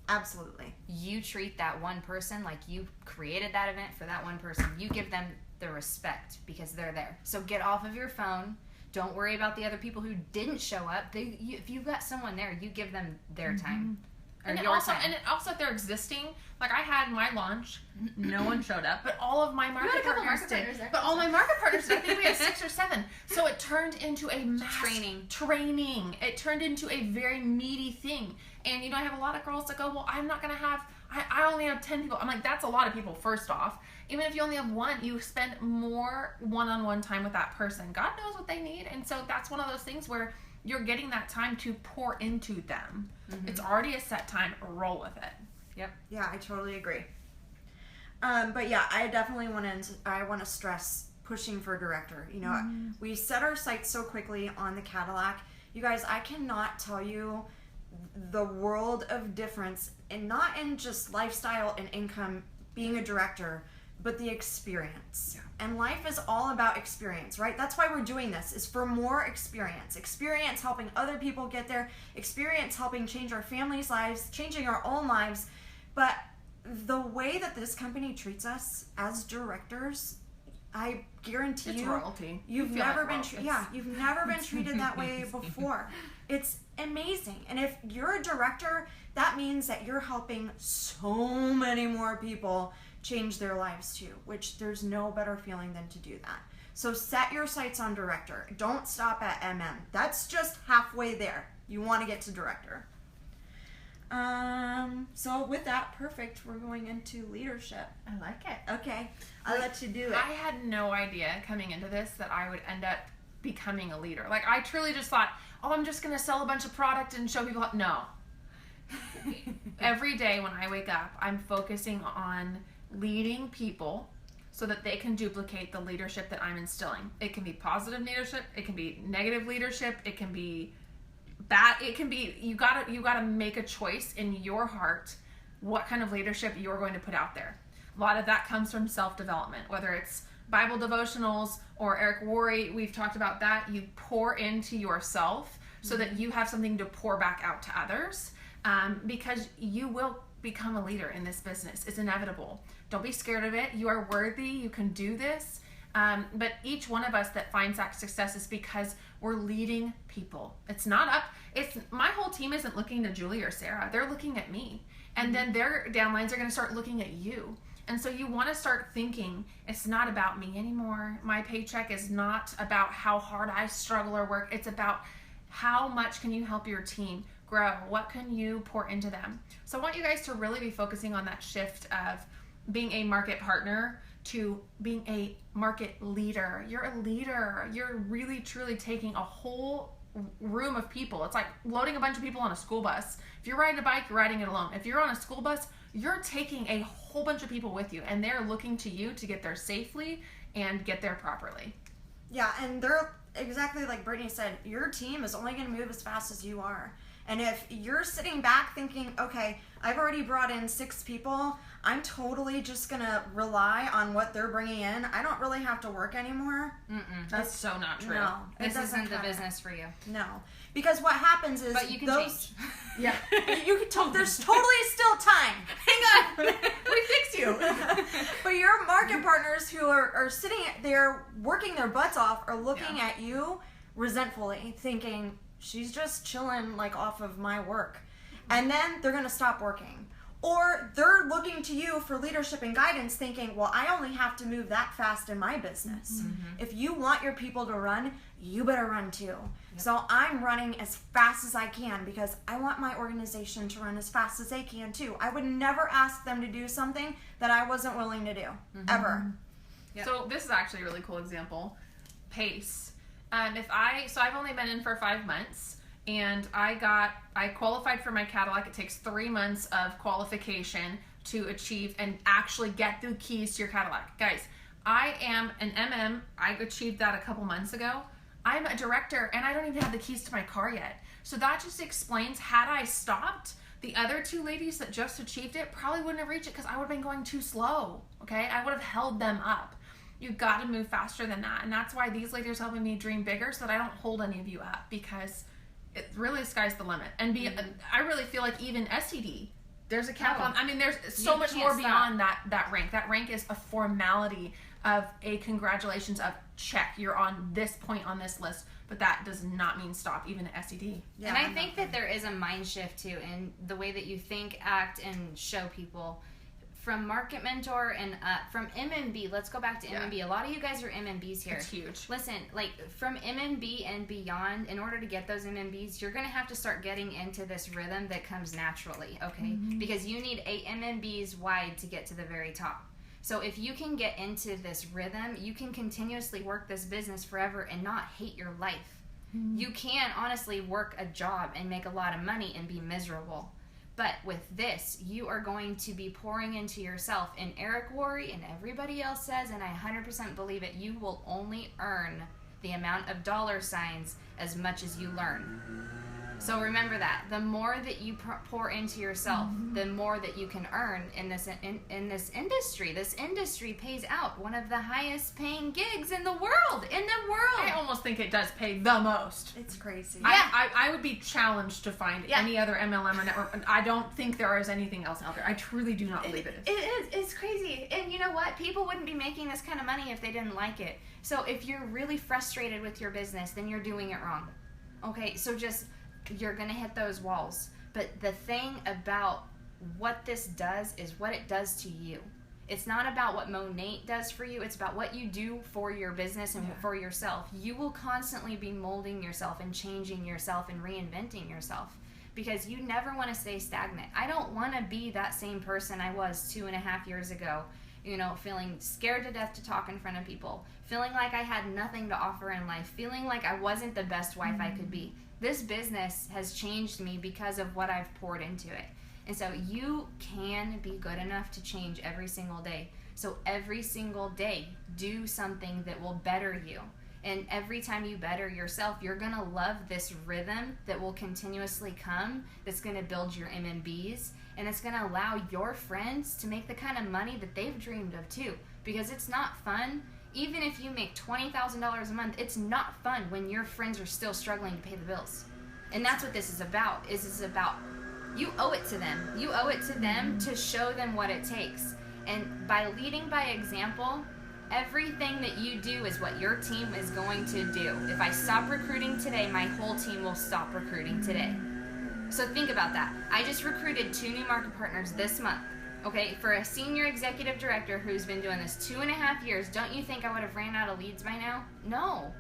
Absolutely. You treat that one person like you created that event for that one person. You give them the respect because they're there. So get off of your phone. Don't worry about the other people who didn't show up. If you've got someone there, you give them their time. And also, if they're existing, like I had my launch, no one showed up, but all of my market partners did. But all my market partners did. I think we had 6 or 7. So it turned into a mass training. It turned into a very meaty thing. And I have a lot of girls that go, well, I'm not going to have, I only have 10 people. I'm like, that's a lot of people, first off. Even if you only have 1, you spend more one-on-one time with that person. God knows what they need. And so that's one of those things where you're getting that time to pour into them. Mm-hmm. It's already a set time. Roll with it. Yep. Yeah, I totally agree. But yeah, I definitely want to stress pushing for director. You know, we set our sights so quickly on the Cadillac. You guys, I cannot tell you the world of difference, and not in just lifestyle and income being a director, but the experience. Yeah. And life is all about experience, right? That's why we're doing this, is for more experience. Experience helping other people get there, experience helping change our families' lives, changing our own lives. But the way that this company treats us as directors, I guarantee it's you, royalty. You've never been you've never been treated that way before. It's amazing. And if you're a director, that means that you're helping so many more people change their lives too, which there's no better feeling than to do that. So set your sights on director. Don't stop at MM. That's just halfway there. You want to get to director. So with that, perfect. We're going into leadership. I like it. Okay. I'll let you do it. I had no idea coming into this that I would end up becoming a leader. Like, I truly just thought, oh, I'm just going to sell a bunch of product and show people how. No. Every day when I wake up, I'm focusing on leading people so that they can duplicate the leadership that I'm instilling. It can be positive leadership. It can be negative leadership. It can be bad. It can be, you gotta make a choice in your heart what kind of leadership you're going to put out there. A lot of that comes from self-development, whether it's Bible devotionals or Eric Worre. We've talked about that. You pour into yourself so that you have something to pour back out to others, because you will become a leader in this business. It's inevitable. Don't be scared of it. You are worthy. You can do this. But each one of us that finds that success is because we're leading people. It's not up. It's my whole team isn't looking to Julie or Sarah. They're looking at me. And then their downlines are going to start looking at you. And so you want to start thinking, it's not about me anymore. My paycheck is not about how hard I struggle or work. It's about how much can you help your team grow? What can you pour into them? So I want you guys to really be focusing on that shift of being a market partner to being a market leader. You're a leader. You're really, truly taking a whole room of people. It's like loading a bunch of people on a school bus. If you're riding a bike, you're riding it alone. If you're on a school bus, you're taking a whole bunch of people with you, and they're looking to you to get there safely and get there properly. Yeah, and they're exactly like Brittany said, your team is only going to move as fast as you are. And if you're sitting back thinking, okay, I've already brought in 6 people, I'm totally just going to rely on what they're bringing in. I don't really have to work anymore. That's so not true. No. This isn't the business for you. No. Because what happens is but you can those... change. Yeah. You can there's totally still time. Hang on. We fix you. But your market partners who are sitting there working their butts off are looking at you resentfully, thinking, she's just chilling like off of my work. And then they're going to stop working. Or they're looking to you for leadership and guidance thinking, well, I only have to move that fast in my business. If you want your people to run, you better run too. So I'm running as fast as I can because I want my organization to run as fast as they can too. I would never ask them to do something that I wasn't willing to do, ever. Yep. So this is actually a really cool example. Pace. I've only been in for 5 months. And I qualified for my Cadillac. It takes 3 months of qualification to achieve and actually get the keys to your Cadillac. Guys, I am an MM. I achieved that a couple months ago. I'm a director and I don't even have the keys to my car yet. So that just explains, had I stopped, the other 2 ladies that just achieved it probably wouldn't have reached it because I would have been going too slow. Okay? I would have held them up. You've got to move faster than that. And that's why these ladies are helping me dream bigger so that I don't hold any of you up, because it really, the sky's the limit. And I really feel like even STD, there's a cap on. I mean, there's so much more beyond that rank. That rank is a formality of a congratulations of check. You're on this point on this list, but that does not mean stop, even at STD. Yeah, and I think that there is a mind shift too in the way that you think, act, and show people. From Market Mentor and from MMB, let's go back to MMB. A lot of you guys are MMBs here. It's huge. Listen, like from MMB and beyond, in order to get those MMBs, you're going to have to start getting into this rhythm that comes naturally, okay? Because you need 8 MMBs wide to get to the very top. So if you can get into this rhythm, you can continuously work this business forever and not hate your life. You can honestly work a job and make a lot of money and be miserable. But with this, you are going to be pouring into yourself. And Eric Worre and everybody else says, and I 100% believe it, you will only earn the amount of dollar signs as much as you learn. So remember that. The more that you pour into yourself, the more that you can earn in this industry. This industry pays out one of the highest paying gigs in the world. I almost think it does pay the most. It's crazy. Yeah. I would be challenged to find any other MLM or network. I don't think there is anything else out there. I truly do not believe it is. It is. It's crazy. And you know what? People wouldn't be making this kind of money if they didn't like it. So if you're really frustrated with your business, then you're doing it wrong. Okay, so you're going to hit those walls. But the thing about what this does is what it does to you. It's not about what Monate does for you. It's about what you do for your business and for yourself. You will constantly be molding yourself and changing yourself and reinventing yourself because you never want to stay stagnant. I don't want to be that same person I was 2.5 years ago, feeling scared to death to talk in front of people, feeling like I had nothing to offer in life, feeling like I wasn't the best wife I could be. This business has changed me because of what I've poured into it. And so you can be good enough to change every single day. So every single day, do something that will better you. And every time you better yourself, you're going to love this rhythm that will continuously come, that's going to build your MMBs, and it's going to allow your friends to make the kind of money that they've dreamed of too. Because it's not fun. Even if you make $20,000 a month, it's not fun when your friends are still struggling to pay the bills. And that's what this is about. It's about you owe it to them. You owe it to them to show them what it takes. And by leading by example, everything that you do is what your team is going to do. If I stop recruiting today, my whole team will stop recruiting today. So think about that. I just recruited 2 new market partners this month. Okay, for a senior executive director who's been doing this 2.5 years, don't you think I would have ran out of leads by now? No.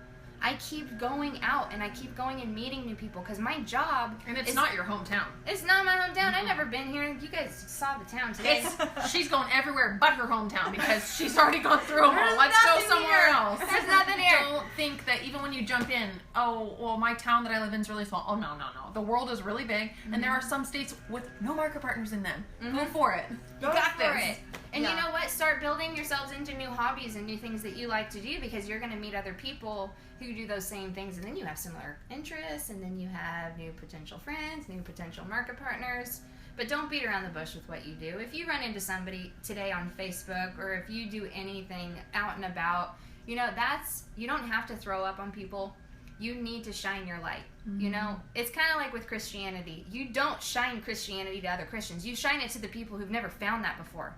I keep going out and I keep going and meeting new people because my job And it's not your hometown. It's not my hometown. I've never been here. You guys saw the town today. She's going everywhere but her hometown because she's already gone through them all. Let's go somewhere else. There's nothing here. Don't think that even when you jump in, oh, well, my town that I live in is really small. Oh, no. The world is really big, and there are some states with no market partners in them. Go for it. You got this. And you know what? Start building yourselves into new hobbies and new things that you like to do because you're going to meet other people who do those same things, and then you have similar interests, and then you have new potential friends, new potential market partners. But don't beat around the bush with what you do. If you run into somebody today on Facebook, or if you do anything out and about, you don't have to throw up on people. You need to shine your light. It's kind of like with Christianity. You don't shine Christianity to other Christians. You shine it to the people who've never found that before.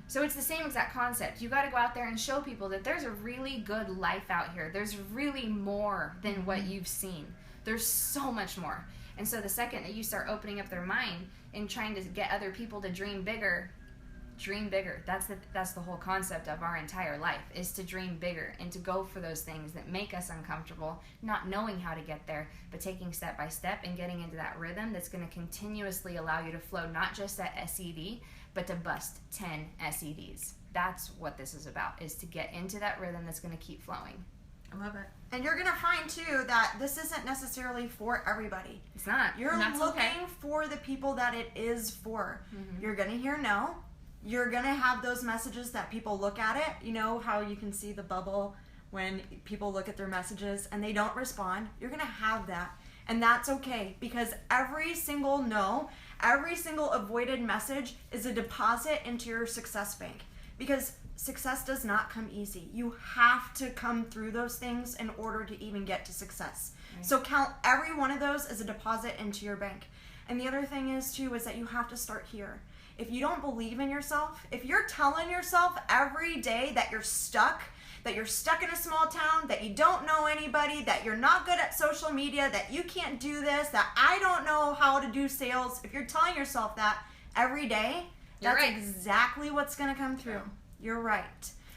So it's the same exact concept. You got to go out there and show people that there's a really good life out here. There's really more than what you've seen. There's so much more. And so the second that you start opening up their mind and trying to get other people to dream bigger. That's the whole concept of our entire life, is to dream bigger and to go for those things that make us uncomfortable, not knowing how to get there, but taking step by step and getting into that rhythm that's going to continuously allow you to flow not just at SED, but to bust 10 SEDs. That's what this is about, is to get into that rhythm that's going to keep flowing. I love it. And you're going to find, too, that this isn't necessarily for everybody. It's not. You're looking for the people that it is for. You're going to hear no. You're going to have those messages that people look at it. You know how you can see the bubble when people look at their messages and they don't respond? You're going to have that. And that's okay, because every single no, every single avoided message is a deposit into your success bank. Because success does not come easy. You have to come through those things in order to even get to success. Right. So count every one of those as a deposit into your bank. And the other thing is, too, is that you have to start here. If you don't believe in yourself, if you're telling yourself every day that you're stuck in a small town, that you don't know anybody, that you're not good at social media, that you can't do this, that I don't know how to do sales, if you're telling yourself that every day, that's exactly what's going to come through. You're right.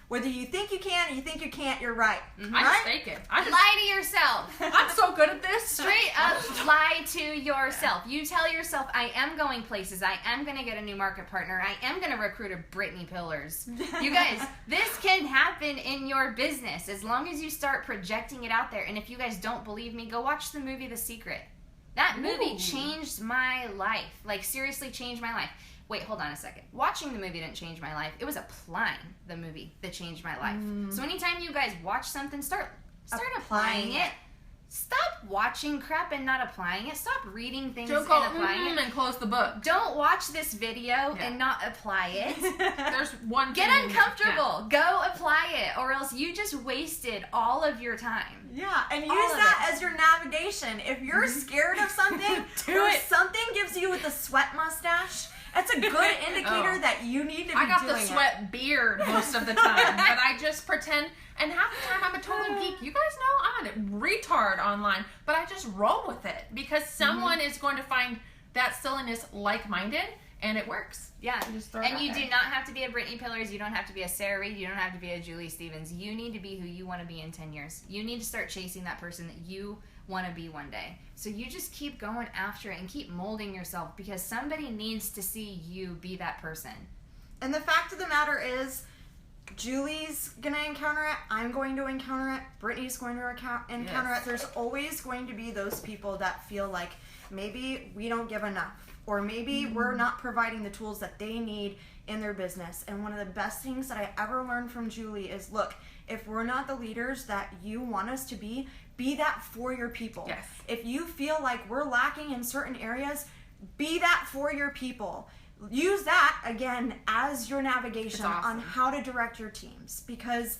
Whether you think you can or you think you can't, you're right. I just fake it. Lie to yourself. I'm so good at this. Straight up lie to yourself. You tell yourself, I am going places. I am going to get a new market partner. I am going to recruit a Brittany Pillars. You guys, this can happen in your business as long as you start projecting it out there. And if you guys don't believe me, go watch the movie The Secret. That movie Ooh. changed my life. Like, seriously changed my life. Wait, hold on a second. Watching the movie didn't change my life. It was applying the movie that changed my life. So anytime you guys watch something, start applying it. Stop watching crap and not applying it. Stop reading things and applying it. And close the book. Don't watch this video and not apply it. There's one Get thing uncomfortable. Go apply it, or else you just wasted all of your time. Yeah, and use that as your navigation. If you're scared of something, or something gives you with a sweat mustache, that's a good indicator that you need to be doing it. I got the sweat beard most of the time, but I just pretend. And half the time I'm a total geek. You guys know I'm a retard online, but I just roll with it because someone is going to find that silliness like-minded, and it works. Yeah, and you do not have to be a Brittany Pillars. You don't have to be a Sarah Reed. You don't have to be a Julie Stevens. You need to be who you want to be in 10 years. You need to start chasing that person that you want to be one day. So you just keep going after it and keep molding yourself because somebody needs to see you be that person. And the fact of the matter is, Julie's going to encounter it. I'm going to encounter it. Brittany's going to encounter it. There's always going to be those people that feel like maybe we don't give enough. Or maybe we're not providing the tools that they need in their business. And one of the best things that I ever learned from Julie is, look, if we're not the leaders that you want us to be that for your people. Yes. If you feel like we're lacking in certain areas, be that for your people. Use that, again, as your navigation on how to direct your teams. Because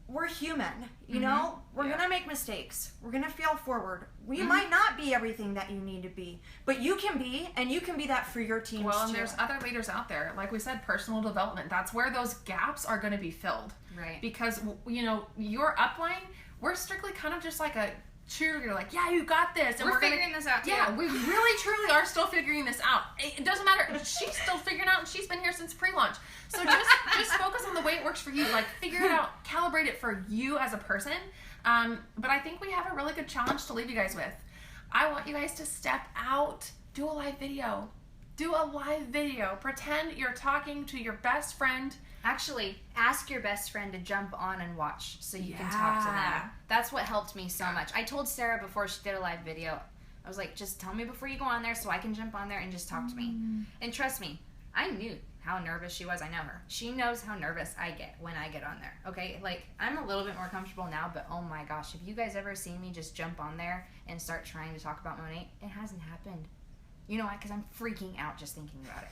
we're human, you know? We're going to make mistakes. We're going to fail forward. We might not be everything that you need to be, but you can be, and you can be that for your teams Well, and too. there's other leaders out there. Like we said, personal development. That's where those gaps are going to be filled. Right. Because, you know, your upline, we're strictly kind of just like a cheerleader, like, yeah, you got this. And we're figuring this out too. Yeah, we really truly are still figuring this out. It doesn't matter. She's still figuring out, and she's been here since pre-launch. So just focus on the way it works for you. Like, figure it out, calibrate it for you as a person. But I think we have a really good challenge to leave you guys with. I want you guys to step out, do a live video. Do a live video. Pretend you're talking to your best friend. Actually, ask your best friend to jump on and watch so you can talk to them. That's what helped me so much. I told Sarah before she did a live video, I was like, just tell me before you go on there so I can jump on there and just talk to me. And trust me, I knew how nervous she was. I know her. She knows how nervous I get when I get on there. Okay? Like, I'm a little bit more comfortable now, but oh my gosh, have you guys ever seen me just jump on there and start trying to talk about Monet? It hasn't happened. You know why? Because I'm freaking out just thinking about it.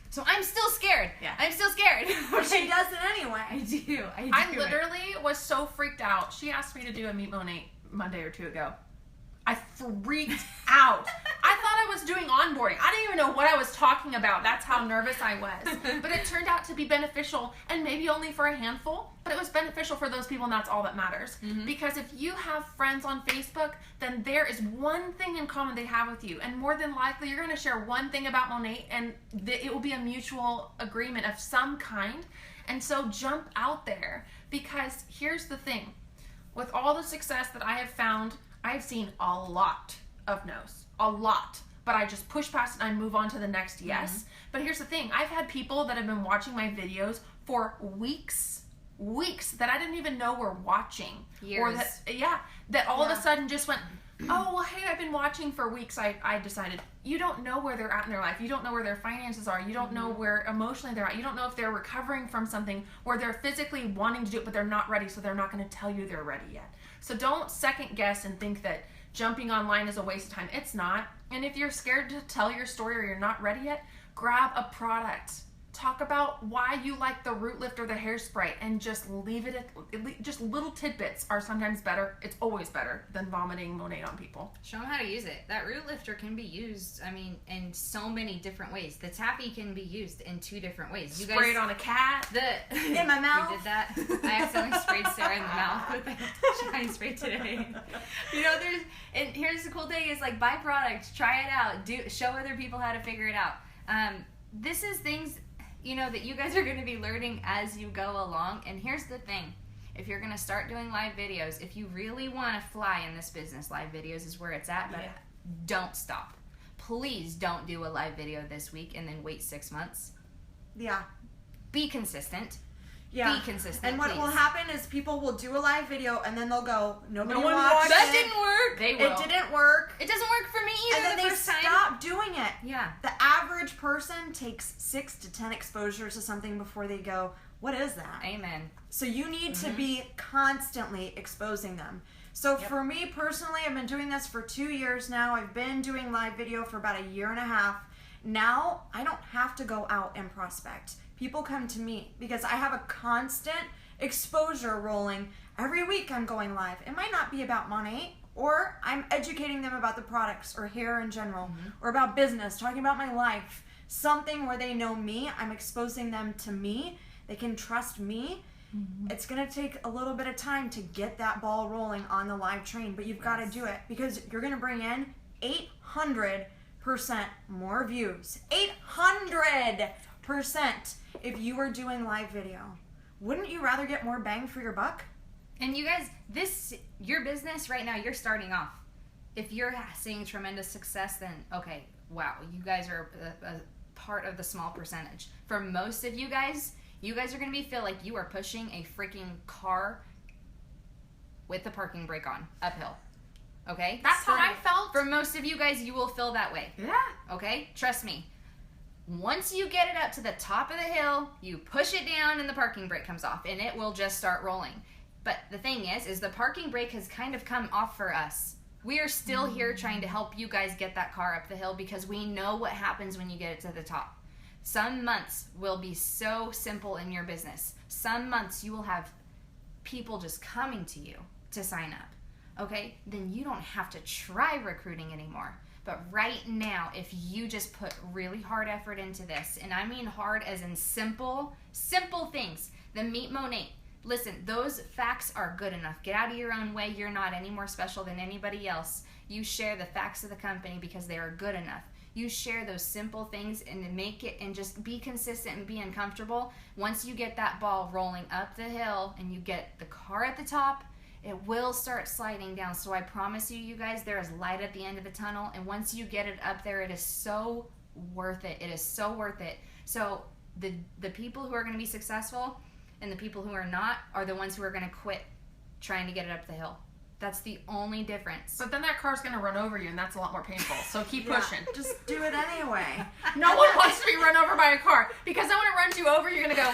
So I'm still scared. Yeah. I'm still scared. But she does it anyway. I do. I literally was so freaked out. She asked me to do a Meet Monet Monday or two ago. I freaked out. I thought I was doing onboarding. I didn't even know what I was talking about. That's how nervous I was. But it turned out to be beneficial, and maybe only for a handful, but it was beneficial for those people, and that's all that matters. Because if you have friends on Facebook, then there is one thing in common they have with you, and more than likely you're going to share one thing about Monet, and it will be a mutual agreement of some kind. And so jump out there, because here's the thing. With all the success that I have found, I've seen a lot of no's. A lot. But I just push past it and I move on to the next yes. But here's the thing. I've had people that have been watching my videos for weeks that I didn't even know were watching. Years. Or that all of a sudden just went, oh, well, hey, I've been watching for weeks. I decided. You don't know where they're at in their life. You don't know where their finances are. You don't know where emotionally they're at. You don't know if they're recovering from something or they're physically wanting to do it, but they're not ready, so they're not going to tell you they're ready yet. So don't second guess and think that jumping online is a waste of time. It's not. And if you're scared to tell your story or you're not ready yet, grab a product. Talk about why you like the root lift or the hairspray and just leave it at just little tidbits are sometimes better. It's always better than vomiting Monet on people. Show them how to use it. That root lifter can be used, I mean, in so many different ways. The taffy can be used in 2 different ways. You Spray it on a cat. In my mouth. We did that. I accidentally sprayed Sarah in the mouth with a shiny spray today. You know, and here's the cool thing is, like, buy product, try it out, show other people how to figure it out. This is things, you know, that you guys are going to be learning as you go along. And here's the thing. If you're going to start doing live videos, if you really want to fly in this business, live videos is where it's at, but don't stop. Please don't do a live video this week and then wait 6 months. Yeah. Be consistent. Yeah. Be consistent, And what please. will happen is people will do a live video and then they'll go, nobody No one watched watched it. That didn't work. They will. It didn't work. It doesn't work for me either. And then Yeah. The average person takes 6 to 10 exposures to something before they go, what is that? Amen. So you need to be constantly exposing them. So for me personally, I've been doing this for 2 years now. I've been doing live video for about 1.5 years. Now, I don't have to go out and prospect. People come to me because I have a constant exposure rolling. Every week I'm going live. It might not be about Monat, or I'm educating them about the products or hair in general, or about business, talking about my life. Something where they know me, I'm exposing them to me. They can trust me. It's going to take a little bit of time to get that ball rolling on the live train, but you've got to do it because you're going to bring in 800% more views. 800% if you are doing live video. Wouldn't you rather get more bang for your buck? And you guys, your business right now, you're starting off. If you're seeing tremendous success, then okay, wow, you guys are a part of the small percentage. For most of you guys are going to feel like you are pushing a freaking car with the parking brake on uphill. Okay? That's how I felt. For most of you guys, you will feel that way. Yeah. Okay? Trust me. Once you get it up to the top of the hill, you push it down and the parking brake comes off and it will just start rolling. But the thing is the parking brake has kind of come off for us. We are still here trying to help you guys get that car up the hill because we know what happens when you get it to the top. Some months will be so simple in your business. Some months you will have people just coming to you to sign up. Okay? Then you don't have to try recruiting anymore. But right now, if you just put really hard effort into this, and I mean hard as in simple things, the Meet Monat. Listen, those facts are good enough. Get out of your own way. You're not any more special than anybody else. You share the facts of the company because they are good enough. You share those simple things and make it and just be consistent and be uncomfortable. Once you get that ball rolling up the hill and you get the car at the top, it will start sliding down. So I promise you guys, there is light at the end of the tunnel. And once you get it up there, it is so worth it. It is so worth it. So the people who are going to be successful and the people who are not are the ones who are going to quit trying to get it up the hill. That's the only difference. But then that car's going to run over you, and that's a lot more painful. So keep pushing. Just do it anyway. No one wants to be run over by a car. Because then when it runs you over, you're going to go,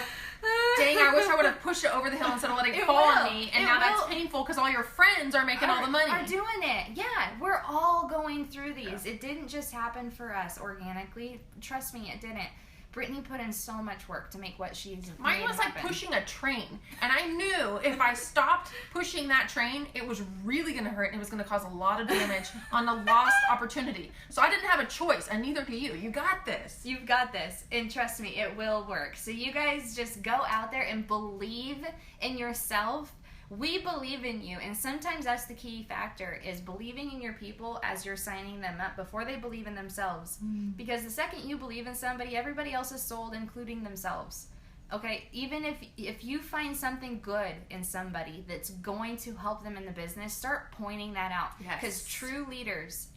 dang, I wish I would have pushed it over the hill instead of letting it fall on me. And now that's painful because all your friends are making all the money. Are doing it. Yeah, we're all going through these. It didn't just happen for us organically. Trust me, it didn't. Brittany put in so much work to make what she's Mine was like pushing a train. And I knew if I stopped pushing that train, it was really going to hurt and it was going to cause a lot of damage on a lost opportunity. So I didn't have a choice, and neither do you. You got this. You've got this. And trust me, it will work. So you guys just go out there and believe in yourself. We believe in you, and sometimes that's the key factor, is believing in your people as you're signing them up before they believe in themselves. Because the second you believe in somebody, everybody else is sold, including themselves. Okay, even if you find something good in somebody that's going to help them in the business, start pointing that out. Because true leaders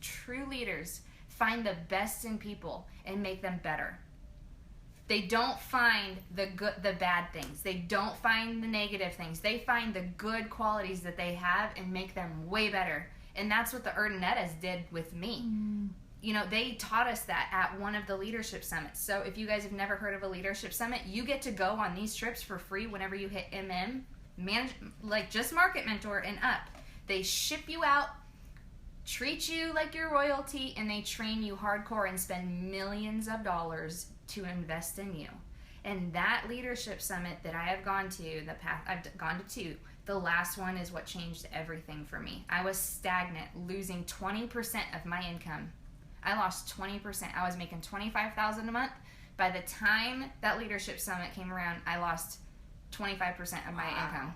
find the best in people and make them better. They don't find the bad things. They don't find the negative things. They find the good qualities that they have and make them way better. And that's what the Urdanettas did with me. You know, they taught us that at one of the leadership summits. So if you guys have never heard of a leadership summit, you get to go on these trips for free whenever you hit like just Market Mentor and up. They ship you out, treat you like you're royalty, and they train you hardcore and spend millions of dollars to invest in you. And that leadership summit that I have gone to, I've gone to 2. The last one is what changed everything for me. I was stagnant, losing 20% of my income. I lost 20%. I was making $25,000 a month. By the time that leadership summit came around, I lost 25% of my income.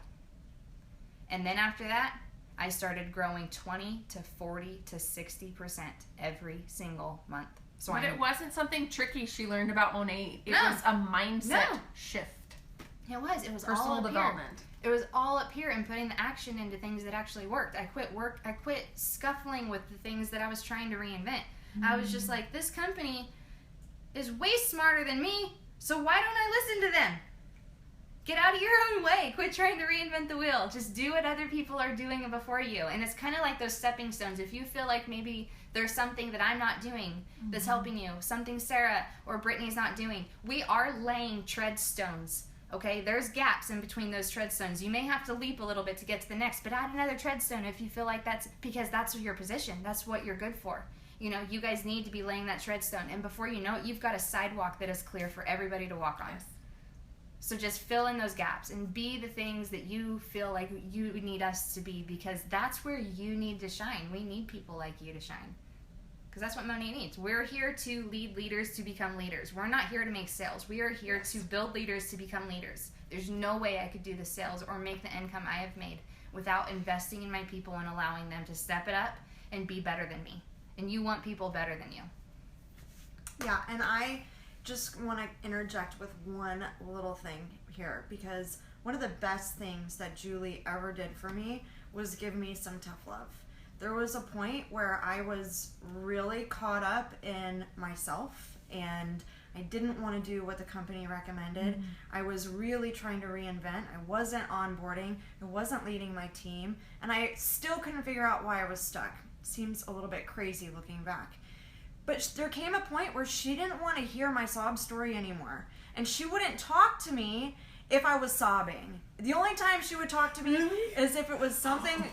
And then after that, I started growing 20 to 40 to 60% every single month. So but it wasn't something tricky she learned about Monat. It was a mindset shift. It was personal all development. It was all up here and putting the action into things that actually worked. I quit scuffling with the things that I was trying to reinvent. I was just like, this company is way smarter than me, so why don't I listen to them? Get out of your own way. Quit trying to reinvent the wheel. Just do what other people are doing before you. And it's kind of like those stepping stones. If you feel like maybe there's something that I'm not doing that's helping you, something Sarah or Brittany's not doing, we are laying tread stones. Okay, there's gaps in between those tread stones. You may have to leap a little bit to get to the next, but add another tread stone if you feel like that's, because that's your position. That's what you're good for. You know, you guys need to be laying that tread stone. And before you know it, you've got a sidewalk that is clear for everybody to walk on. Yes. So just fill in those gaps and be the things that you feel like you need us to be, because that's where you need to shine. We need people like you to shine, because that's what Monique needs. We're here to lead leaders to become leaders. We're not here to make sales. We are here to build leaders to become leaders. There's no way I could do the sales or make the income I have made without investing in my people and allowing them to step it up and be better than me. And you want people better than you. Yeah, and I just want to interject with one little thing here, because one of the best things that Julie ever did for me was give me some tough love. There was a point where I was really caught up in myself and I didn't want to do what the company recommended. I was really trying to reinvent. I wasn't onboarding. I wasn't leading my team. And I still couldn't figure out why I was stuck. Seems a little bit crazy looking back. But there came a point where she didn't want to hear my sob story anymore. And she wouldn't talk to me if I was sobbing. The only time she would talk to me is if it was something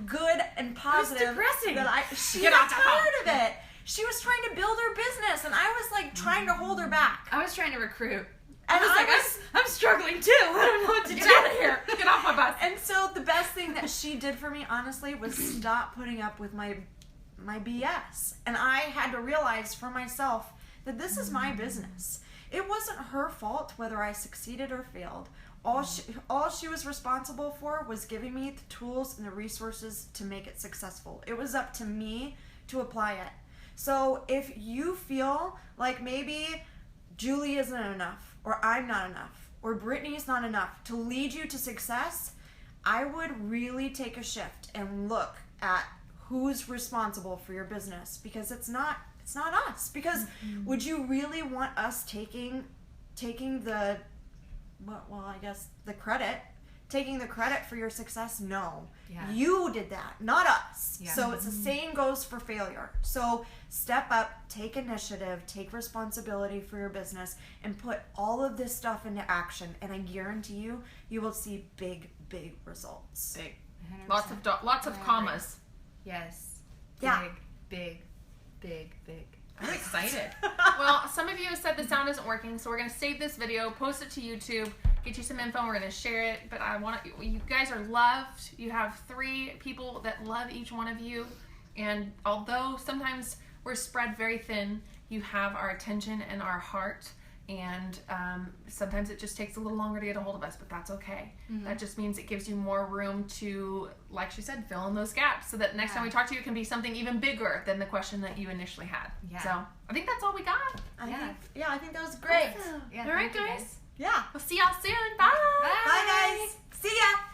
good and positive. It was depressing. She got tired of it. She was trying to build her business, and I was like trying to hold her back. I was trying to recruit. And I'm struggling too. I don't know what to do. Get out of here. Get off my bus. And so the best thing that she did for me, honestly, was stop putting up with my BS. And I had to realize for myself that this is my business. It wasn't her fault whether I succeeded or failed. All she was responsible for was giving me the tools and the resources to make it successful. It was up to me to apply it. So if you feel like maybe Julie isn't enough, or I'm not enough, or Brittany's not enough to lead you to success, I would really take a shift and look at who's responsible for your business, because it's not us. Because would you really want us taking the credit for your success? No. Yeah. You did that, not us. Yeah. So it's the same goes for failure. So step up, take initiative, take responsibility for your business, and put all of this stuff into action. And I guarantee you will see big, big results. Big. 100%. Lots of commas. Yes. Yeah. Big, big, big, big. I'm excited. Well, some of you have said the sound isn't working, so we're going to save this video, post it to YouTube, get you some info, and we're going to share it. But you guys are loved. You have 3 people that love each one of you. And although sometimes we're spread very thin, you have our attention and our heart. And sometimes it just takes a little longer to get a hold of us, but that's okay. That just means it gives you more room to, like she said, fill in those gaps, so that next time we talk to you, it can be something even bigger than the question that you initially had. Yeah. So I think that's all we got. I think that was great. Yeah, all right, thank you, guys. Yeah. We'll see y'all soon. Bye. Bye, guys. See ya.